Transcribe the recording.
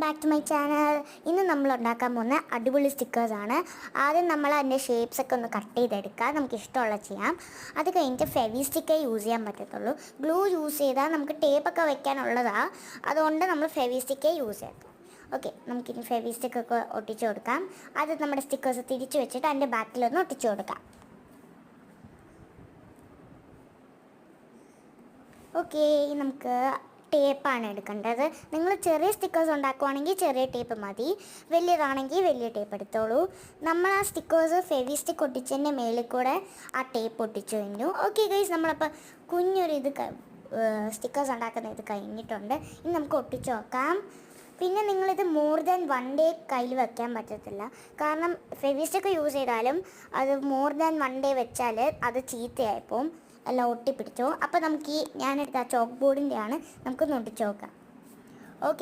Back to my channel. ഇന്ന് നമ്മൾ ഉണ്ടാക്കാൻ പോകുന്ന അടിപൊളി സ്റ്റിക്കേഴ്സാണ്. ആദ്യം നമ്മൾ അതിൻ്റെ ഷേപ്സൊക്കെ ഒന്ന് കട്ട് ചെയ്തെടുക്കുക. നമുക്ക് ഇഷ്ടമുള്ള ചെയ്യാം. അത് കഴിഞ്ഞിട്ട് ഫെവി സ്റ്റിക്കേ യൂസ് ചെയ്യാൻ പറ്റത്തുള്ളൂ. ഗ്ലൂ യൂസ് ചെയ്താൽ നമുക്ക് ടേപ്പൊക്കെ വെക്കാനുള്ളതാണ്. അതുകൊണ്ട് നമ്മൾ ഫെവി സ്റ്റിക്കേ യൂസ് ചെയ്യാം. ഓക്കെ, നമുക്കിനി ഫെവി സ്റ്റിക്കൊക്കെ ഒട്ടിച്ചു കൊടുക്കാം. അത് നമ്മുടെ സ്റ്റിക്കേഴ്സ് തിരിച്ച് വെച്ചിട്ട് അതിൻ്റെ ബാക്കിലൊന്ന് ഒട്ടിച്ചു കൊടുക്കാം. ഓക്കെ, നമുക്ക് ടേപ്പാണ് എടുക്കേണ്ടത്. നിങ്ങൾ ചെറിയ സ്റ്റിക്കേഴ്സ് ഉണ്ടാക്കുവാണെങ്കിൽ ചെറിയ ടേപ്പ് മതി, വലിയതാണെങ്കിൽ വലിയ ടേപ്പ് എടുത്തോളൂ. നമ്മൾ ആ സ്റ്റിക്കേഴ്സ് ഫെവി സ്റ്റിക്ക് ഒട്ടിച്ചതിൻ്റെ മേളിൽ കൂടെ ആ ടേപ്പ് ഒട്ടിച്ചു കഴിഞ്ഞു. ഓക്കെ ഗൈസ്, നമ്മളപ്പോൾ കുഞ്ഞൊരു സ്റ്റിക്കേഴ്സ് ഉണ്ടാക്കുന്ന ഇത് കഴിഞ്ഞിട്ടുണ്ട്. ഇനി നമുക്ക് ഒട്ടിച്ച് നോക്കാം. പിന്നെ നിങ്ങളിത് മോർ ദാൻ 1 ഡേ കയ്യിൽ വെക്കാൻ പറ്റത്തില്ല. കാരണം ഫെവി സ്റ്റിക്ക് യൂസ് ചെയ്താലും അത് മോർ ദാൻ 1 ഡേ വെച്ചാൽ അത് ചീത്തയായിപ്പോവും, എല്ലാം ഒട്ടിപ്പിടിച്ചോ. അപ്പോൾ നമുക്ക് ഞാനെടുത്ത ചോക്ക് ബോർഡിൻ്റെയാണ്, നമുക്കൊന്ന് ഒട്ടിച്ച് നോക്കാം.